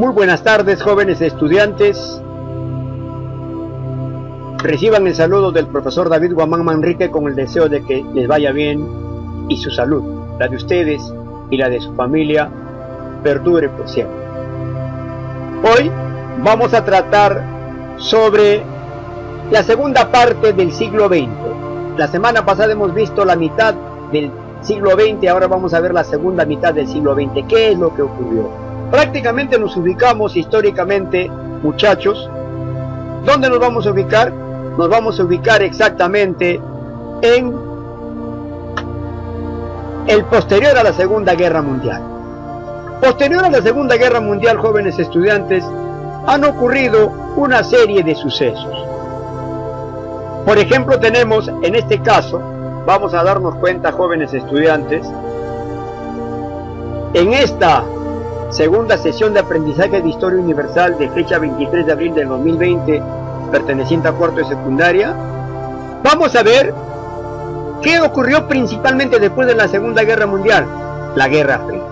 Muy buenas tardes, jóvenes estudiantes. Reciban el saludo del profesor David Guamán Manrique con el deseo de que les vaya bien y su salud, la de ustedes y la de su familia, perdure por siempre. Hoy vamos a tratar sobre la segunda parte del siglo XX. La semana pasada hemos visto la mitad del siglo XX, ahora vamos a ver la segunda mitad del siglo XX. ¿Qué es lo que ocurrió? Prácticamente nos ubicamos históricamente, muchachos. ¿Dónde nos vamos a ubicar? Nos vamos a ubicar exactamente en el posterior a la Segunda Guerra Mundial. Posterior a la Segunda Guerra Mundial, jóvenes estudiantes, han ocurrido una serie de sucesos. Por ejemplo, tenemos en este caso, vamos a darnos cuenta, jóvenes estudiantes, en esta segunda sesión de aprendizaje de Historia Universal de fecha 23 de abril del 2020, perteneciente a cuarto de secundaria, vamos a ver qué ocurrió principalmente después de la Segunda Guerra Mundial, la Guerra Fría.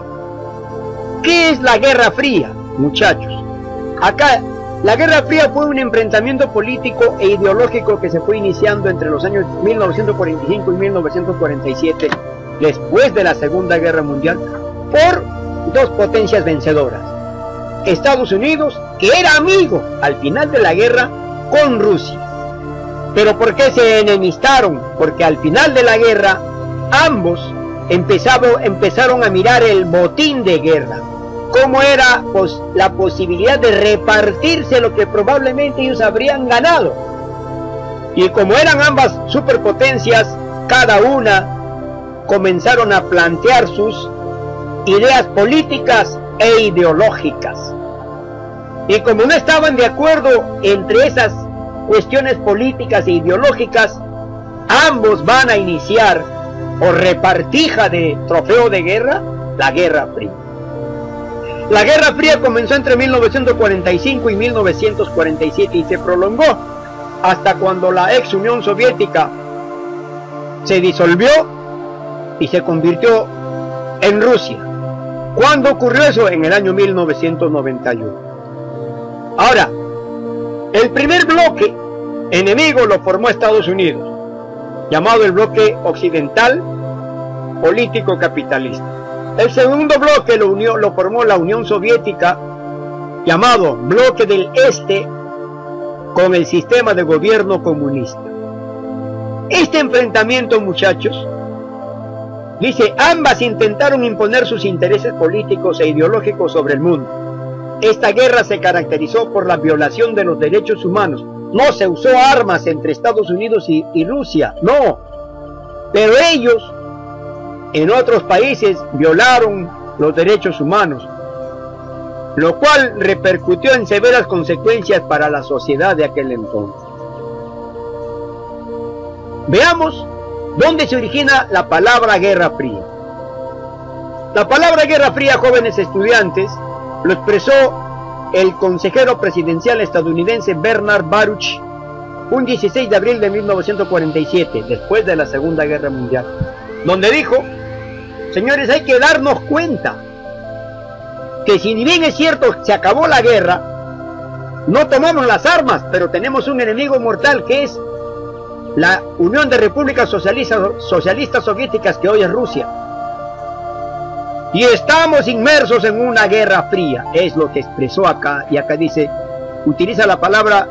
¿Qué es la Guerra Fría, muchachos? Acá, la Guerra Fría fue un enfrentamiento político e ideológico que se fue iniciando entre los años 1945 y 1947, después de la Segunda Guerra Mundial, por dos potencias vencedoras. Estados Unidos, que era amigo al final de la guerra con Rusia. ¿Pero por qué se enemistaron? Porque al final de la guerra ambos empezaron a mirar el botín de guerra. Cómo era la posibilidad de repartirse lo que probablemente ellos habrían ganado. Y como eran ambas superpotencias, cada una comenzaron a plantear sus ideas políticas e ideológicas. Y como no estaban de acuerdo entre esas cuestiones políticas e ideológicas, ambos van a iniciar, por repartija de trofeo de guerra, la Guerra Fría. La Guerra Fría comenzó entre 1945 y 1947 y se prolongó hasta cuando la ex Unión Soviética se disolvió y se convirtió en Rusia. ¿Cuándo ocurrió eso? En el año 1991. Ahora, el primer bloque enemigo lo formó Estados Unidos, llamado el bloque occidental político capitalista. El segundo bloque lo formó la Unión Soviética, llamado bloque del Este, con el sistema de gobierno comunista. Este enfrentamiento, muchachos, dice, ambas intentaron imponer sus intereses políticos e ideológicos sobre el mundo. Esta guerra se caracterizó por la violación de los derechos humanos. No se usó armas entre Estados Unidos y Rusia, no. Pero ellos, en otros países, violaron los derechos humanos, lo cual repercutió en severas consecuencias para la sociedad de aquel entonces. Veamos ¿dónde se origina la palabra Guerra Fría? La palabra Guerra Fría, jóvenes estudiantes, lo expresó el consejero presidencial estadounidense Bernard Baruch un 16 de abril de 1947, después de la Segunda Guerra Mundial, donde dijo: señores, hay que darnos cuenta que si bien es cierto se acabó la guerra, no tomamos las armas, pero tenemos un enemigo mortal que es la Unión de Repúblicas Socialistas Soviéticas, que hoy es Rusia. Y estamos inmersos en una guerra fría, es lo que expresó acá. Y acá dice, utiliza la palabra,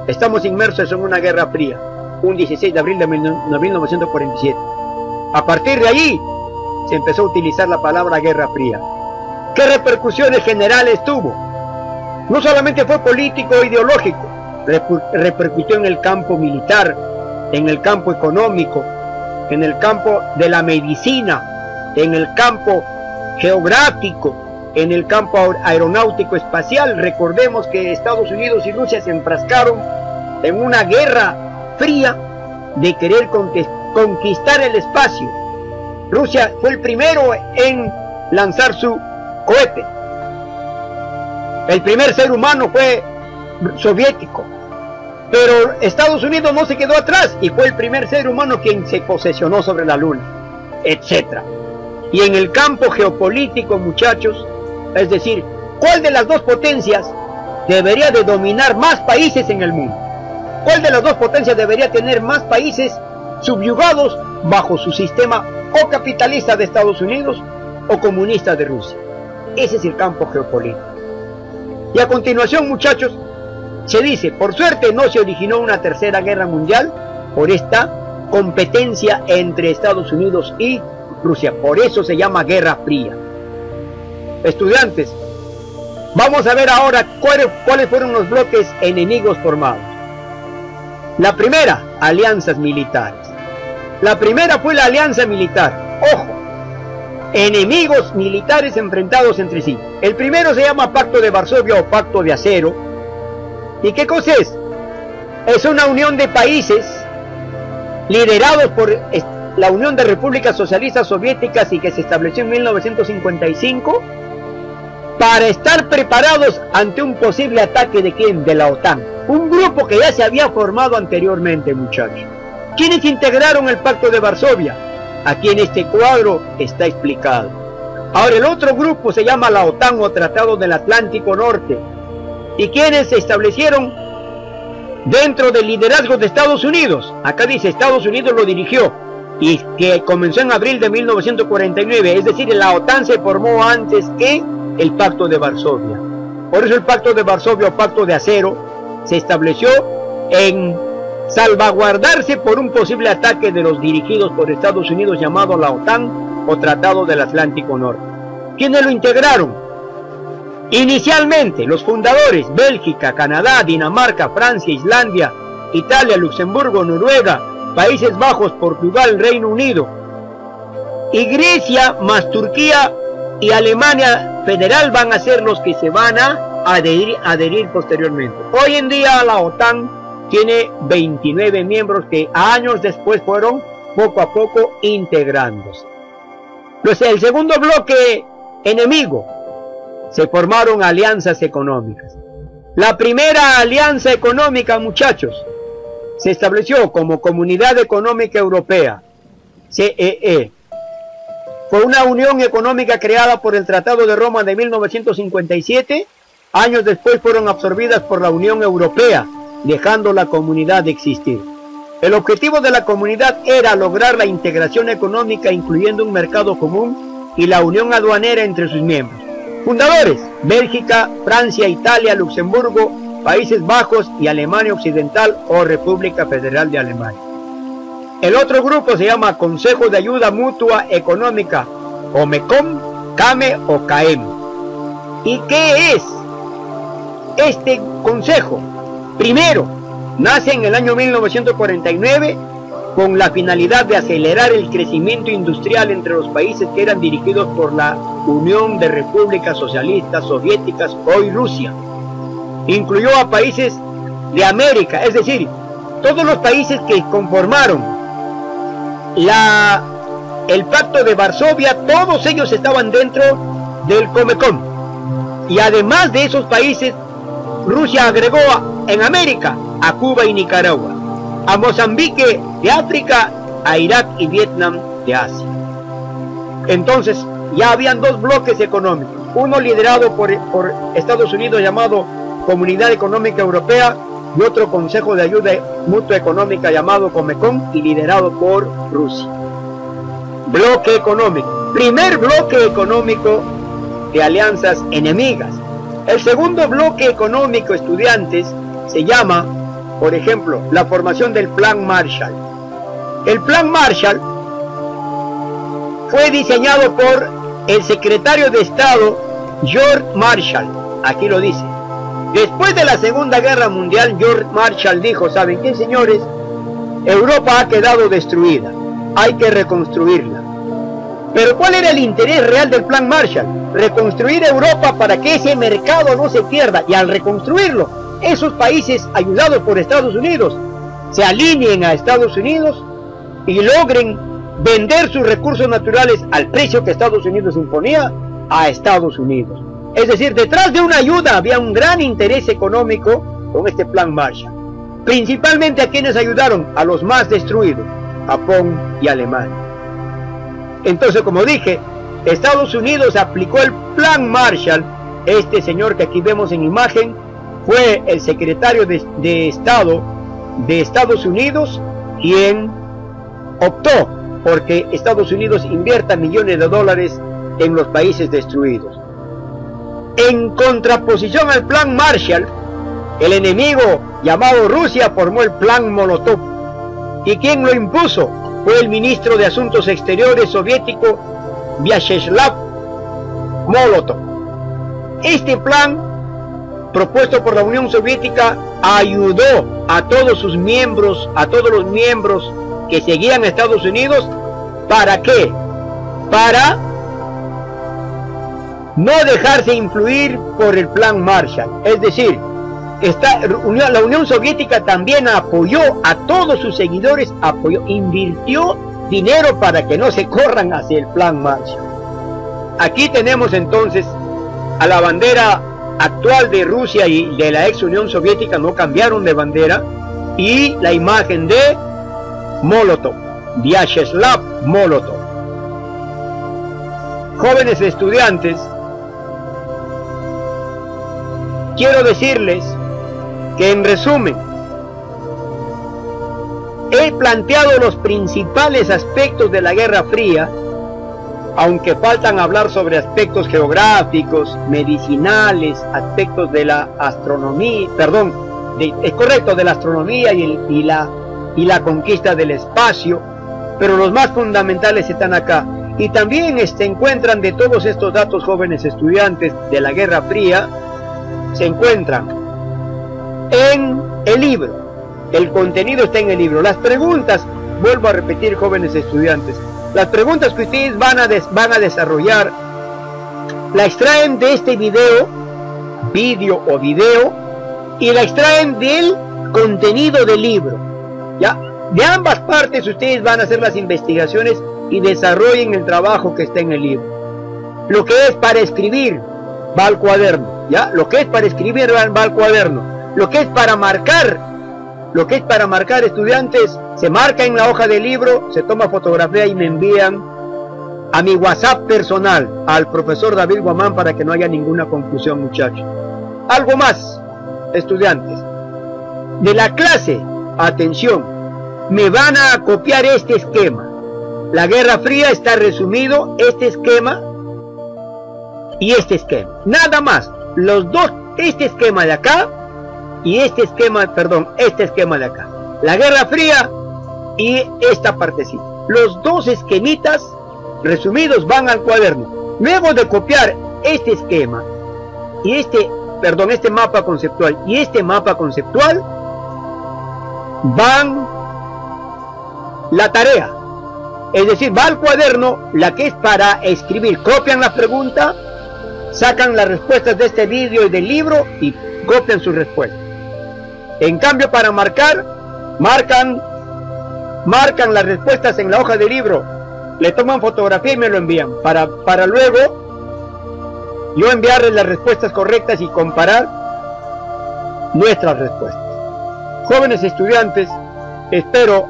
estamos inmersos en una guerra fría, un 16 de abril de 1947. A partir de allí, se empezó a utilizar la palabra Guerra Fría. ¿Qué repercusiones generales tuvo? No solamente fue político o ideológico, repercutió en el campo militar, en el campo económico, en el campo de la medicina, en el campo geográfico, en el campo aeronáutico espacial. Recordemos que Estados Unidos y Rusia se enfrascaron en una guerra fría de querer conquistar el espacio. Rusia fue el primero en lanzar su cohete. El primer ser humano fue soviético. Pero Estados Unidos no se quedó atrás y fue el primer ser humano quien se posesionó sobre la luna, etc. Y en el campo geopolítico, muchachos, es decir, ¿cuál de las dos potencias debería de dominar más países en el mundo? ¿Cuál de las dos potencias debería tener más países subyugados bajo su sistema o capitalista de Estados Unidos o comunista de Rusia? Ese es el campo geopolítico. Y a continuación, muchachos, se dice, por suerte no se originó una tercera guerra mundial por esta competencia entre Estados Unidos y Rusia. Por eso se llama Guerra Fría. Estudiantes, vamos a ver ahora cuáles fueron los bloques enemigos formados. La primera, alianzas militares. La primera fue la alianza militar. Ojo, enemigos militares enfrentados entre sí. El primero se llama Pacto de Varsovia o Pacto de Acero. ¿Y qué cosa es? Es una unión de países liderados por la Unión de Repúblicas Socialistas Soviéticas y que se estableció en 1955 para estar preparados ante un posible ataque de ¿quién? De la OTAN. Un grupo que ya se había formado anteriormente, muchachos. ¿Quiénes integraron el Pacto de Varsovia? Aquí en este cuadro está explicado. Ahora, el otro grupo se llama la OTAN o Tratado del Atlántico Norte. ¿Y quiénes se establecieron dentro del liderazgo de Estados Unidos? Acá dice, Estados Unidos lo dirigió y que comenzó en abril de 1949. Es decir, la OTAN se formó antes que el Pacto de Varsovia. Por eso el Pacto de Varsovia o Pacto de Acero se estableció en salvaguardarse por un posible ataque de los dirigidos por Estados Unidos llamado la OTAN o Tratado del Atlántico Norte. ¿Quiénes lo integraron? Inicialmente los fundadores: Bélgica, Canadá, Dinamarca, Francia, Islandia, Italia, Luxemburgo, Noruega, Países Bajos, Portugal, Reino Unido, y Grecia más Turquía y Alemania Federal van a ser los que se van a adherir posteriormente. Hoy en día la OTAN tiene 29 miembros que años después fueron poco a poco integrándose. Entonces, el segundo bloque enemigo, se formaron alianzas económicas. La primera alianza económica, muchachos, se estableció como Comunidad Económica Europea, CEE. Fue una unión económica creada por el Tratado de Roma de 1957. Años después fueron absorbidas por la Unión Europea, dejando la comunidad de existir. El objetivo de la comunidad era lograr la integración económica, incluyendo un mercado común y la unión aduanera entre sus miembros. Fundadores: Bélgica, Francia, Italia, Luxemburgo, Países Bajos y Alemania Occidental o República Federal de Alemania. El otro grupo se llama Consejo de Ayuda Mutua Económica, o MECOM, CAME o CAEM. ¿Y qué es este consejo? Primero, nace en el año 1949 con la finalidad de acelerar el crecimiento industrial entre los países que eran dirigidos por la Unión de Repúblicas Socialistas Soviéticas, hoy Rusia. Incluyó a países de América, es decir, todos los países que conformaron el Pacto de Varsovia, todos ellos estaban dentro del Comecon. Y además de esos países, Rusia agregó en América a Cuba y Nicaragua, a Mozambique de África, a Irak y Vietnam de Asia. Entonces ya habían dos bloques económicos, uno liderado por Estados Unidos llamado Comunidad Económica Europea y otro Consejo de Ayuda Mutua Económica llamado Comecon y liderado por Rusia. Bloque económico. Primer bloque económico de alianzas enemigas. El segundo bloque económico, estudiantes, se llama, por ejemplo, la formación del Plan Marshall. El Plan Marshall fue diseñado por el secretario de Estado George Marshall. Aquí lo dice. Después de la Segunda Guerra Mundial, George Marshall dijo: ¿saben qué, señores? Europa ha quedado destruida, hay que reconstruirla. Pero ¿cuál era el interés real del Plan Marshall? Reconstruir Europa para que ese mercado no se pierda, y al reconstruirlo, esos países ayudados por Estados Unidos se alineen a Estados Unidos y logren vender sus recursos naturales al precio que Estados Unidos imponía a Estados Unidos. Es decir, detrás de una ayuda había un gran interés económico con este Plan Marshall. Principalmente a quienes ayudaron, a los más destruidos, Japón y Alemania. Entonces, como dije, Estados Unidos aplicó el Plan Marshall Este señor que aquí vemos en imagen fue el secretario de Estado de Estados Unidos, quien optó porque Estados Unidos invierta millones de dólares en los países destruidos. En contraposición al plan Marshall, el enemigo llamado Rusia formó el plan Molotov. ¿Y quien lo impuso? Fue el ministro de Asuntos Exteriores soviético Vyacheslav Molotov. Este plan, propuesto por la Unión Soviética, ayudó a todos sus miembros, a todos los miembros que seguían a Estados Unidos. ¿Para qué? Para no dejarse influir por el plan Marshall. Es decir, la Unión Soviética también apoyó a todos sus seguidores, invirtió dinero para que no se corran hacia el plan Marshall. Aquí tenemos entonces a la bandera actual de Rusia y de la ex Unión Soviética, no cambiaron de bandera, y la imagen de Molotov, Vyacheslav Molotov. Jóvenes estudiantes, quiero decirles que, en resumen, he planteado los principales aspectos de la Guerra Fría, aunque faltan hablar sobre aspectos geográficos, medicinales, aspectos de la astronomía, de la astronomía y la conquista del espacio, pero los más fundamentales están acá. Y también se encuentran de todos estos datos, jóvenes estudiantes, de la Guerra Fría, se encuentran en el libro. El contenido está en el libro. Las preguntas, vuelvo a repetir, jóvenes estudiantes, las preguntas que ustedes van a desarrollar, la extraen de este video, y la extraen del contenido del libro. ¿Ya? De ambas partes ustedes van a hacer las investigaciones y desarrollen el trabajo que está en el libro. Lo que es para escribir va al cuaderno, ¿ya? Lo que es para escribir va al cuaderno. Lo que es para marcar, estudiantes, se marca en la hoja del libro, se toma fotografía y me envían a mi WhatsApp personal, al profesor David Guamán, para que no haya ninguna confusión, muchachos. Algo más, estudiantes. De la clase, atención, me van a copiar este esquema. La Guerra Fría está resumido, este esquema y este esquema. Nada más, los dos, este esquema de acá y este esquema de acá. La Guerra Fría y esta partecita. Los dos esquemitas resumidos van al cuaderno. Luego de copiar este esquema y este mapa conceptual y este mapa conceptual, van la tarea. Es decir, va al cuaderno la que es para escribir. Copian la pregunta, sacan las respuestas de este vídeo y del libro y copian sus respuestas. En cambio, para marcar, marcan las respuestas en la hoja del libro, le toman fotografía y me lo envían para luego yo enviarles las respuestas correctas y comparar nuestras respuestas. Jóvenes estudiantes, espero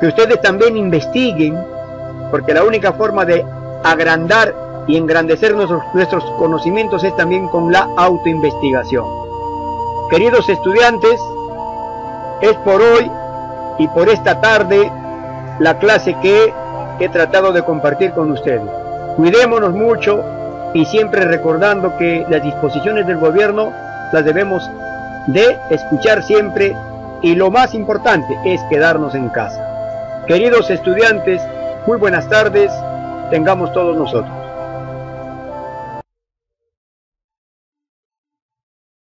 que ustedes también investiguen, porque la única forma de agrandar y engrandecer nuestros conocimientos es también con la autoinvestigación. Queridos estudiantes, es por hoy y por esta tarde la clase que he tratado de compartir con ustedes. Cuidémonos mucho y siempre recordando que las disposiciones del gobierno las debemos de escuchar siempre, y lo más importante es quedarnos en casa. Queridos estudiantes, muy buenas tardes, tengamos todos nosotros.